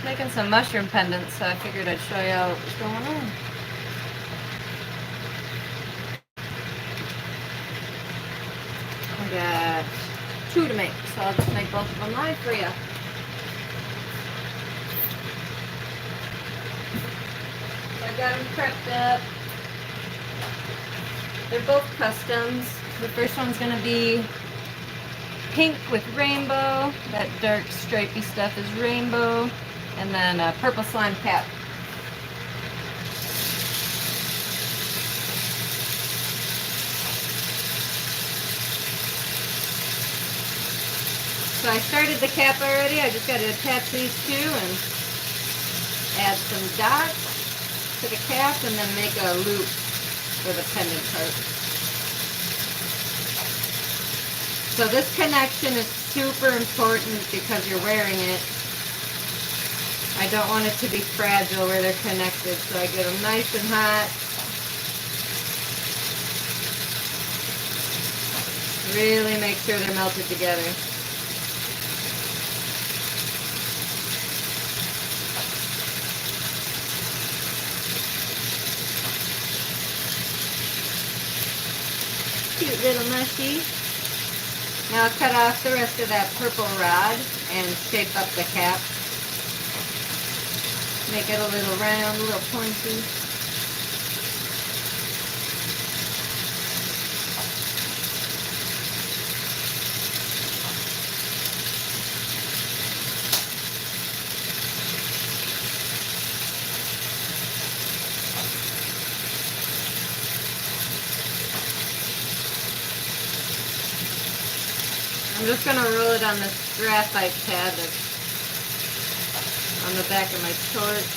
Making some mushroom pendants, so I figured I'd show you what was going on. I got 2 to make, so I'll just make both of them live for you. So I got them prepped up. They're both customs. The first one's going to be pink with rainbow. That dark stripy stuff is rainbow. And then a purple slime cap. So I started the cap already. I just got to attach these 2 and add some dots to the cap and then make a loop for the pendant part. So this connection is super important because you're wearing it. I don't want it to be fragile where they're connected, so I get them nice and hot. Really make sure they're melted together. Cute little mushy. Now I'll cut off the rest of that purple rod and shape up the cap. Make it a little round, a little pointy. I'm just going to roll it on this graphite pad that's on the back of my torch.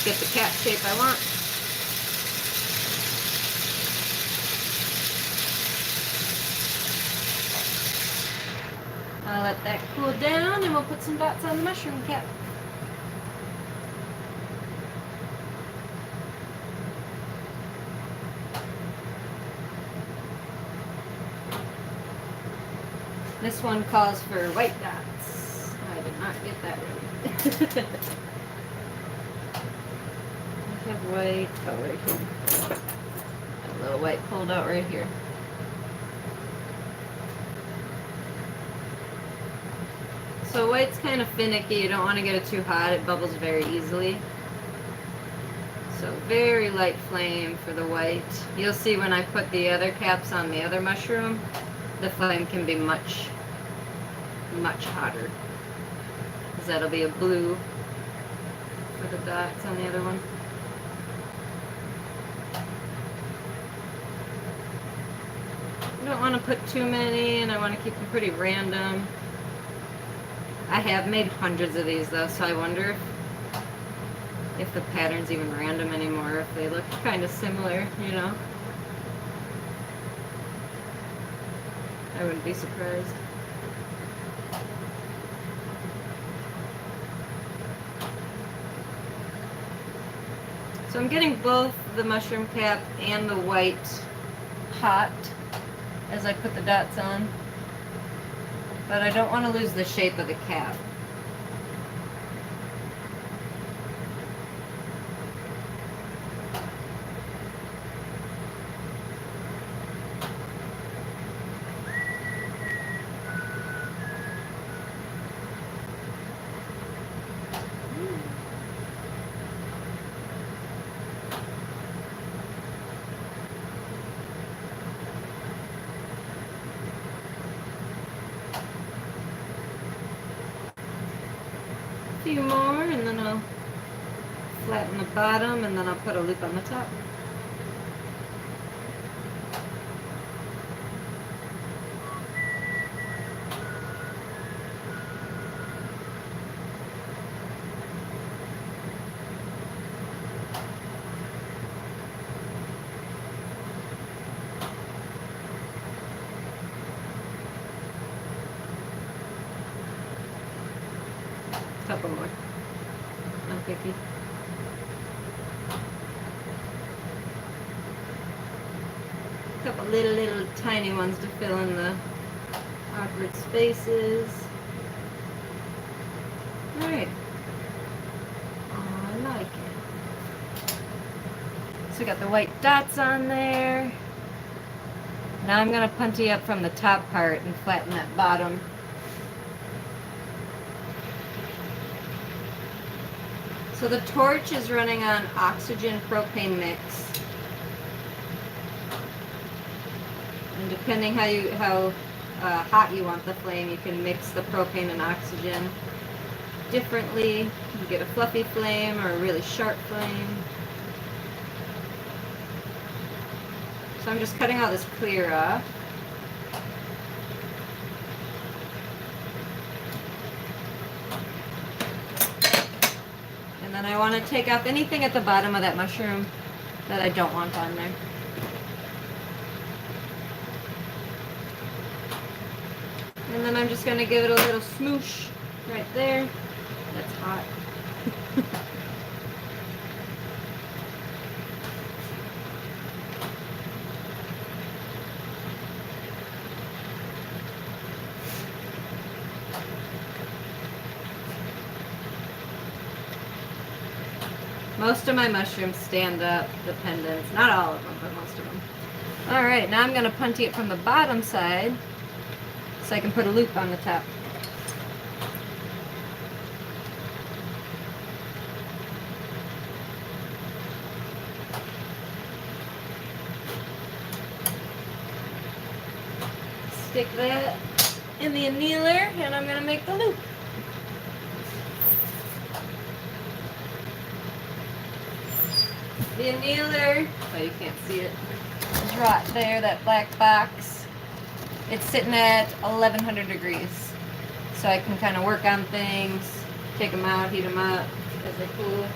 Get the cap shape I want. I'll let that cool down and we'll put some dots on the mushroom cap. This one calls for white dots. I did not get that ready. I have white, oh right here. Got a little white pulled out right here. So white's kind of finicky, you don't want to get it too hot, it bubbles very easily. So very light flame for the white. You'll see when I put the other caps on the other mushroom, the flame can be much hotter. Because that'll be a blue for the dots on the other one. I don't want to put too many and I want to keep them pretty random. I have made hundreds of these though, so I wonder if the pattern's even random anymore, if they look kind of similar, you know? I wouldn't be surprised. So I'm getting both the mushroom cap and the white hot as I put the dots on. But I don't want to lose the shape of the cap. Few more and then I'll flatten the bottom and then I'll put a loop on the top. Couple more. Not picky. Couple little tiny ones to fill in the awkward spaces. Alright. So we got the white dots on there. Now I'm going to punty up from the top part and flatten that bottom. So the torch is running on oxygen propane mix. And depending how hot you want the flame, you can mix the propane and oxygen differently. You get a fluffy flame or a really sharp flame. So I'm just cutting all this clear off. And then I want to take off anything at the bottom of that mushroom that I don't want on there. And then I'm just going to give it a little smoosh right there. That's hot. Most of my mushrooms stand up, the pendants. Not all of them, but most of them. Alright, now I'm going to punty it from the bottom side so I can put a loop on the top. Stick that in the annealer and I'm going to make the loop. The annealer, oh you can't see it, is right there, that black box. It's sitting at 1100 degrees. So I can kind of work on things, take them out, heat them up as they cool.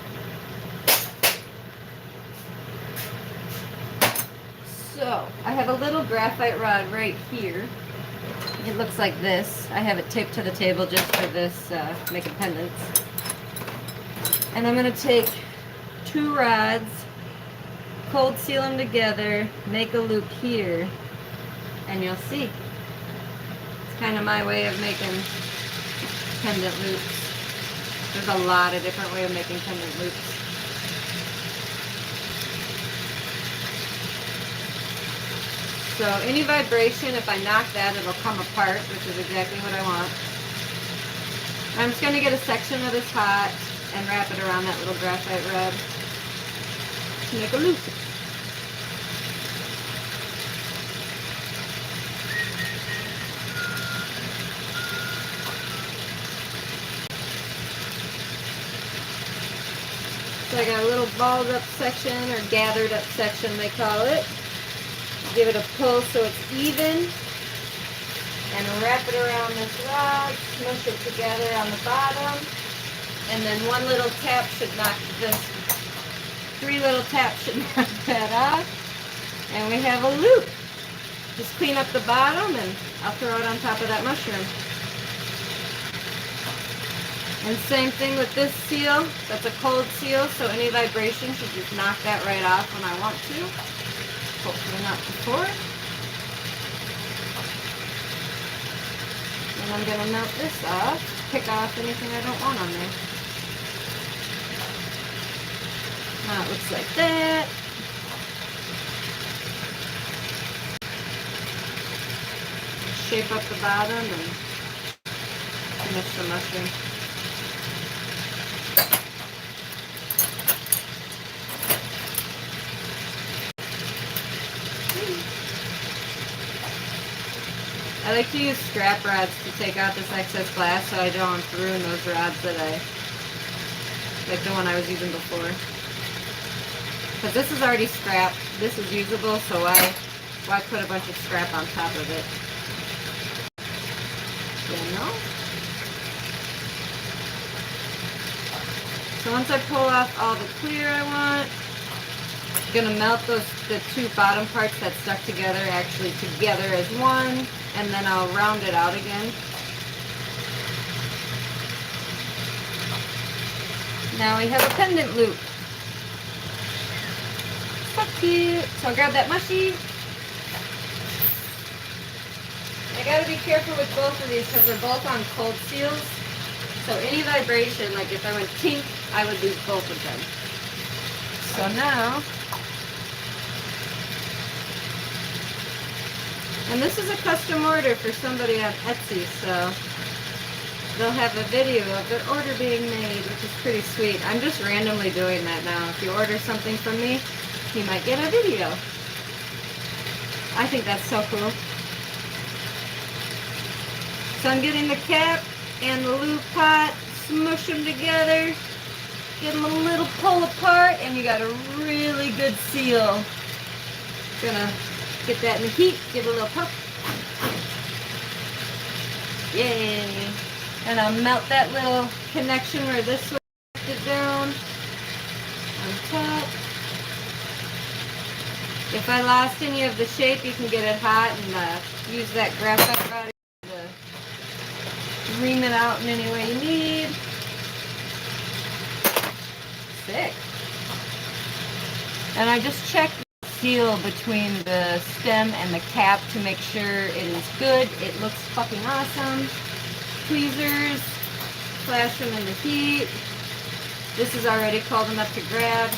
So I have a little graphite rod right here. It looks like this. I have it taped to the table just for this, making pendants. And I'm going to take 2 rods, cold seal them together, make a loop here, and you'll see. It's kind of my way of making pendant loops. There's a lot of different ways of making pendant loops. So any vibration, if I knock that, it'll come apart, which is exactly what I want. I'm just going to get a section of this hot and wrap it around that little graphite rod to make a loop. So I got a little balled up section, or gathered up section they call it. Give it a pull so it's even, and wrap it around this rod, smush it together on the bottom, and then one little tap should knock this, 3 little taps should knock that off, and we have a loop. Just clean up the bottom and I'll throw it on top of that mushroom. And same thing with this seal. That's a cold seal, so any vibration should just knock that right off when I want to. Hopefully not before. And I'm going to melt this off, pick off anything I don't want on there. Now it looks like that. Shape up the bottom and finish the mushroom. I like to use scrap rods to take out this excess glass so I don't ruin those rods that like the one I was using before. Because this is already scrap, this is usable, so why put a bunch of scrap on top of it? You know? So once I pull off all the clear I want, I'm going to melt the 2 bottom parts that stuck together actually together as one, and then I'll round it out again. Now we have a pendant loop. So cute. So I'll grab that mushy. I gotta be careful with both of these because they're both on cold seals. So any vibration, like if I went tink, I would lose both of them. So now And this is a custom order for somebody on Etsy, so they'll have a video of their order being made, which is pretty sweet. I'm just randomly doing that now. If you order something from me, you might get a video. I think that's so cool. So I'm getting the cap and the loop pot, smush them together, get them a little pull apart, and you got a really good seal. Gonna get that in the heat, give it a little puff. Yay! And I'll melt that little connection where this way it down on top. If I lost any of the shape, you can get it hot and use that graphite rod to ream it out in any way you need. Sick. And I just checked the seal between the stem and the cap to make sure it is good. It looks fucking awesome. Tweezers, flash them in the heat. This is already cold enough to grab.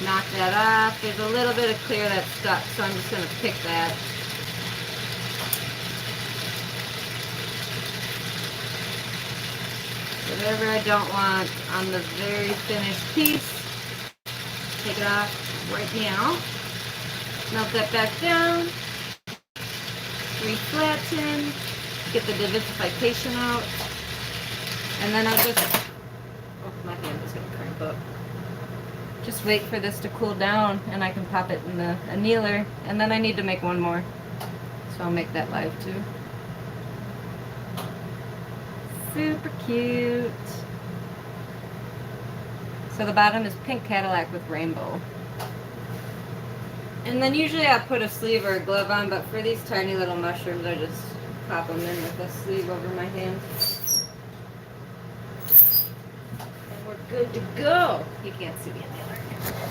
Knock that off. There's a little bit of clear that's stuck, so I'm just going to pick that. Whatever I don't want on the very finished piece, take it off right now. Melt that back down. Reflatten. Get the diversification out. And then I'll just, oh, my hand is going to cramp up. Just wait for this to cool down and I can pop it in the annealer. And then I need to make one more. So I'll make that live too. Super cute. So the bottom is pink Cadillac with rainbow. And then usually I put a sleeve or a glove on, but for these tiny little mushrooms I just pop them in with a sleeve over my hand. And we're good to go. You can't see the annealer.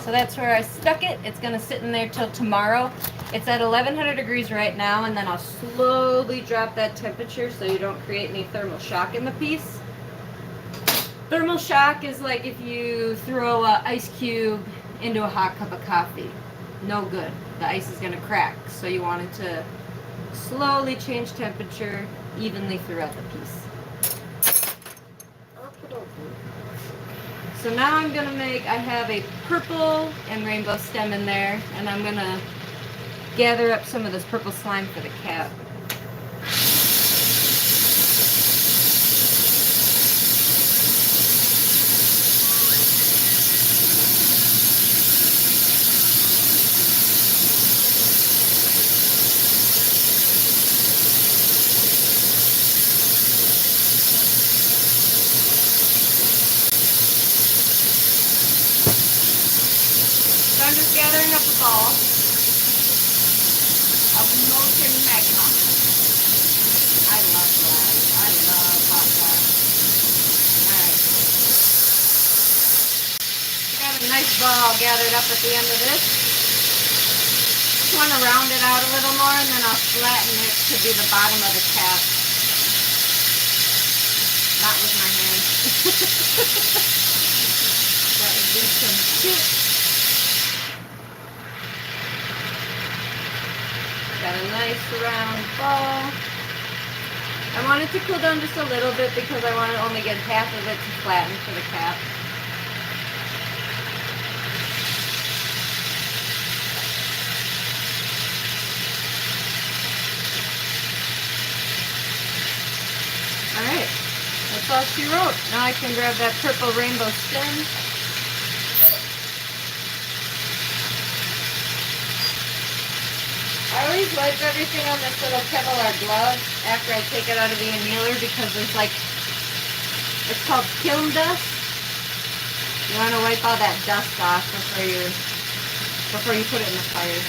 So that's where I stuck it. It's going to sit in there till tomorrow. It's at 1100 degrees right now, and then I'll slowly drop that temperature so you don't create any thermal shock in the piece. Thermal shock is like if you throw an ice cube into a hot cup of coffee. No good. The ice is going to crack. So you want it to slowly change temperature evenly throughout the piece. So now I'm going to make, I have a purple and rainbow stem in there, and I'm going to gather up some of this purple slime for the cap. I'm just gathering up a ball of molten magma. I love glass. I love hot glass. Alright. Got a nice ball gathered up at the end of this. Just want to round it out a little more, and then I'll flatten it to be the bottom of the cap. Not with my hand. That would be some shit. Got a nice round ball. I want it to cool down just a little bit because I want to only get half of it to flatten for the cap. Alright, that's all she wrote. Now I can grab that purple rainbow stem. I always wipe everything on this little Kevlar glove after I take it out of the annealer because there's like, it's called kiln dust. You want to wipe all that dust off before you put it in the fire.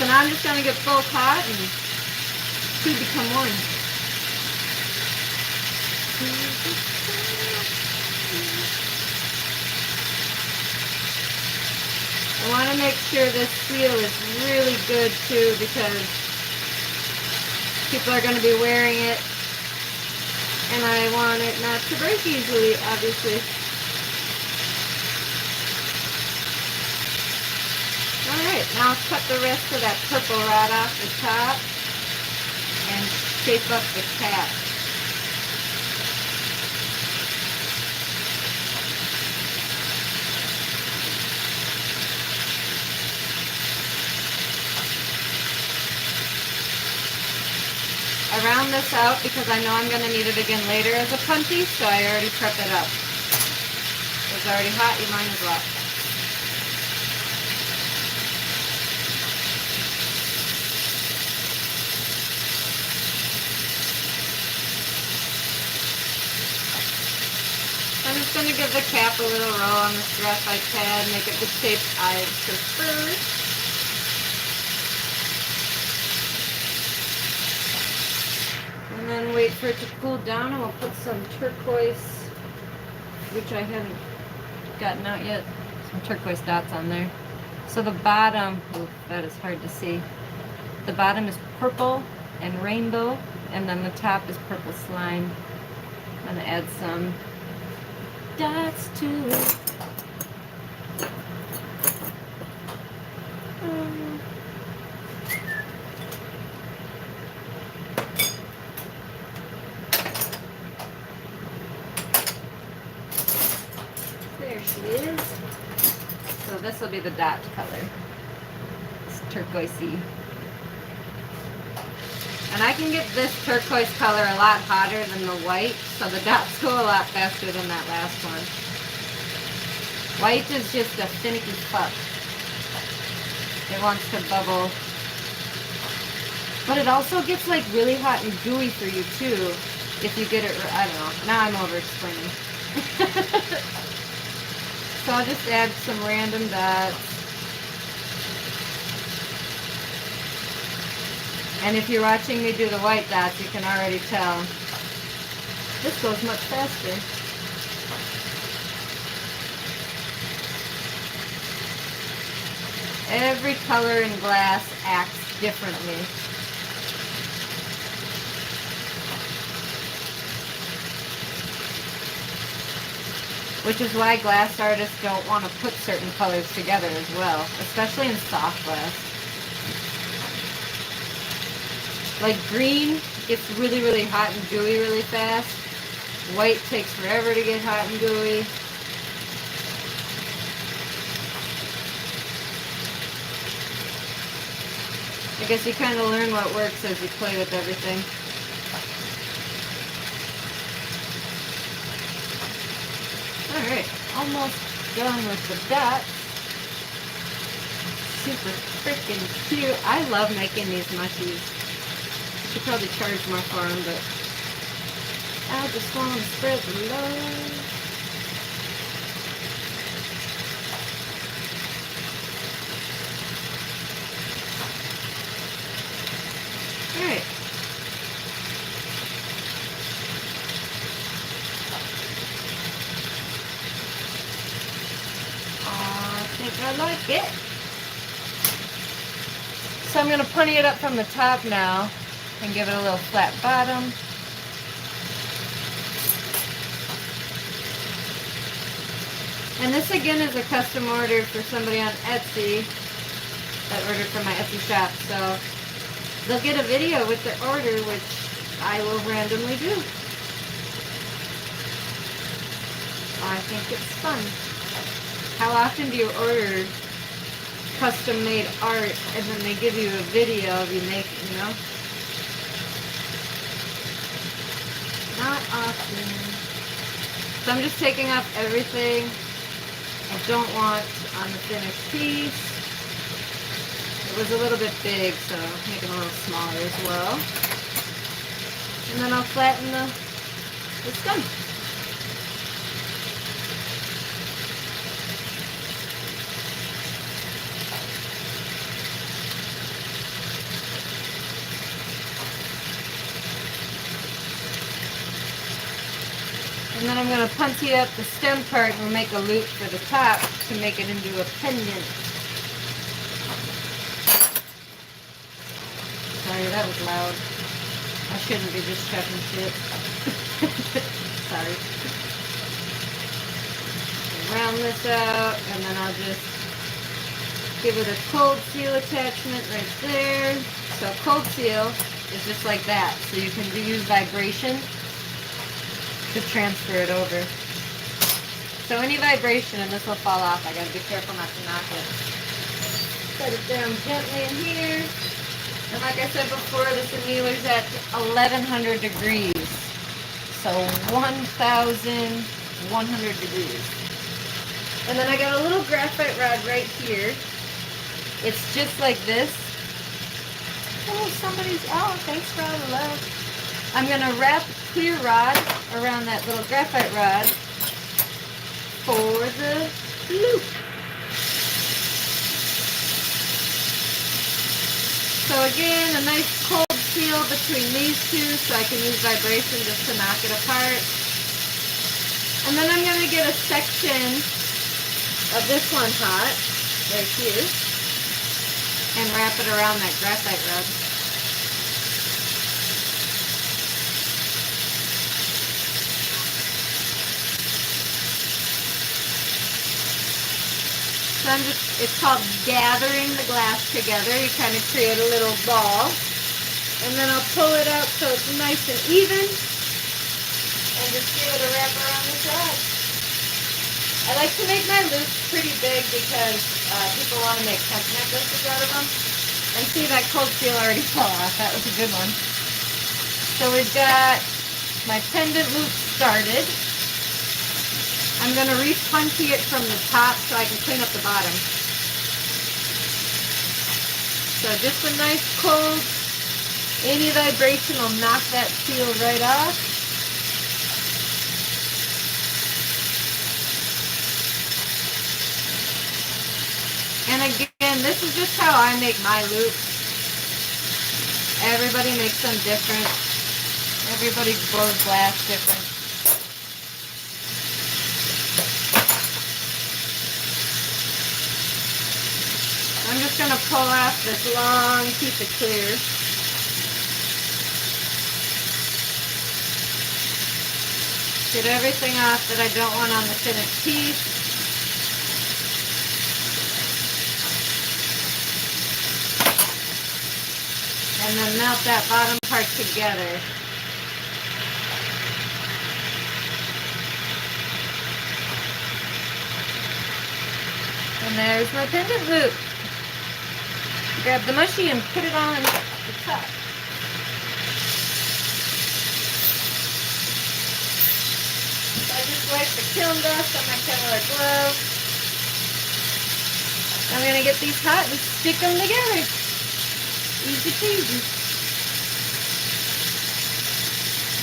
So now I'm just going to get full hot and two become one. I want to make sure this seal is really good too because people are going to be wearing it and I want it not to break easily, obviously. Alright, Alright, now I'll cut the rest of that purple right off the top and shape up the cap. I round this out because I know I'm going to need it again later as a punchy, so I already prep it up. It's already hot, you might as well. I'm just going to give the cap a little roll on this graphite pad, make it the shape I prefer. And then wait for it to cool down, and we'll put some turquoise, which I haven't gotten out yet, some turquoise dots on there. So the bottom, ooh, that is hard to see. The bottom is purple and rainbow, and then the top is purple slime. I'm going to add some dots to it. There she is. So this will be the dot color. It's turquoisey. And I can get this turquoise color a lot hotter than the white, so the dots go a lot faster than that last one. White is just a finicky fuck. It wants to bubble. But it also gets like really hot and gooey for you too, if you get it, I don't know. Now I'm over explaining. So I'll just add some random dots. And if you're watching me do the white dots, you can already tell. This goes much faster. Every color in glass acts differently. Which is why glass artists don't want to put certain colors together as well, especially in soft glass. Like green gets really, really hot and gooey really fast. White takes forever to get hot and gooey. I guess you kind of learn what works as you play with everything. Alright, almost done with the dots. Super freaking cute. I love making these mushies. Should probably charge more for them, but I just want to spread the love. Alright. I think I like it. So I'm going to pony it up from the top now and give it a little flat bottom. And this again is a custom order for somebody on Etsy that ordered from my Etsy shop. So they'll get a video with their order, which I will randomly do. I think it's fun. How often do you order custom made art and then they give you a video of you making, you know? Not often. So I'm just taking off everything I don't want on the finished piece. It was a little bit big, so make it a little smaller as well. And then I'll flatten the stem. And then I'm going to punchy up the stem part and we'll make a loop for the top to make it into a pendant. Sorry, that was loud. I shouldn't be just checking shit. Sorry. Round this out and then I'll just give it a cold seal attachment right there. So cold seal is just like that. So you can use vibration to transfer it over. So any vibration, and this will fall off. I gotta be careful not to knock it. Set it down gently in here. And like I said before, this annealer's at 1100 degrees. So 1100 degrees. And then I got a little graphite rod right here. It's just like this. Oh, thanks for all the love. I'm gonna wrap clear rod around that little graphite rod for the loop. So again, a nice cold seal between these two so I can use vibration just to knock it apart. And then I'm gonna get a section of this one hot, right here, and wrap it around that graphite rod. So it's called gathering the glass together. You kind of create a little ball, and then I'll pull it out so it's nice and even, and just give it a wrap around the side. I like to make my loops pretty big because people want to make tent necklaces out of them. And see, that cold seal already fell off. That was a good one. So we've got my pendant loop started. I'm going to re-punchy it from the top so I can clean up the bottom. So just a nice cold, any vibration will knock that seal right off. And again, this is just how I make my loops. Everybody makes them different. Everybody blows glass different. I'm just going to pull off this long piece of clear. Get everything off that I don't want on the finished piece. And then melt that bottom part together. And there's my pendant loop. Grab the mushy and put it on the top. So I just wipe the kiln dust on my Kevlar glove. I'm going to get these hot and stick them together. Easy peasy.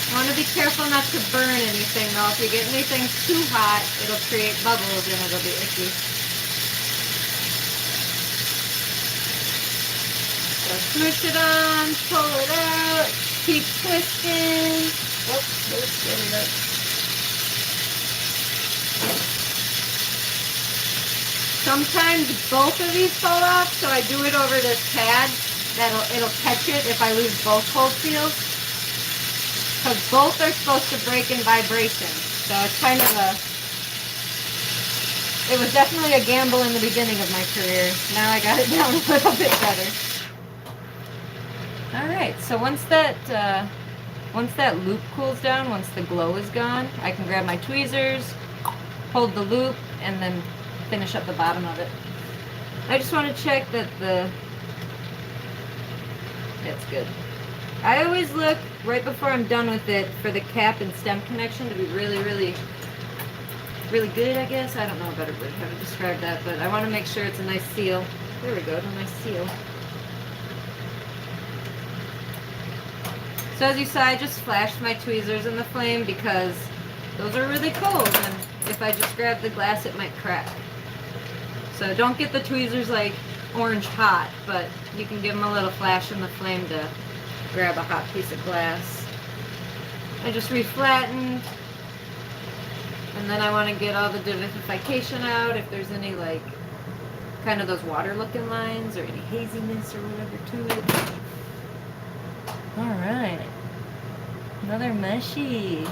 I want to be careful not to burn anything though. If you get anything too hot, it'll create bubbles and it'll be icky. So smoosh it on, pull it out, keep twisting. Oops, let's get it up. Sometimes both of these fall off, so I do it over this pad. It'll catch it if I lose both cold seals. Because both are supposed to break in vibration. So it's kind of it was definitely a gamble in the beginning of my career. Now I got it down a little bit better. Alright, so once that loop cools down, once the glow is gone, I can grab my tweezers, hold the loop, and then finish up the bottom of it. I just want to check that that's good. I always look right before I'm done with it for the cap and stem connection to be really, really, really good, I guess. I don't know a better word how to describe that, but I want to make sure it's a nice seal. There we go, a nice seal. So as you saw, I just flashed my tweezers in the flame because those are really cold, and if I just grab the glass, it might crack. So don't get the tweezers like orange hot, but you can give them a little flash in the flame to grab a hot piece of glass. I just reflattened, and then I want to get all the vivification out, if there's any like kind of those water looking lines or any haziness or whatever to it. Alright, another mushy.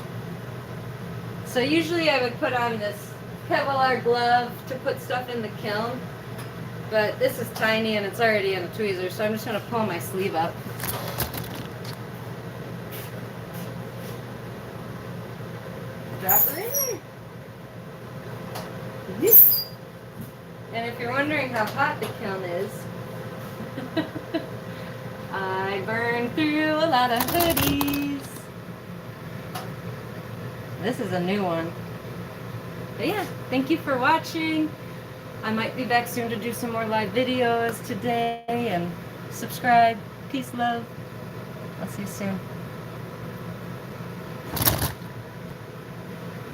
So usually I would put on this Kevlar glove to put stuff in the kiln, But this is tiny and it's already in a tweezer, so I'm just going to pull my sleeve up. Drop her in there. And if you're wondering how hot the kiln is, I burned through a lot of hoodies. This is a new one. But yeah, thank you for watching. I might be back soon to do some more live videos today, and subscribe. Peace, love. I'll see you soon.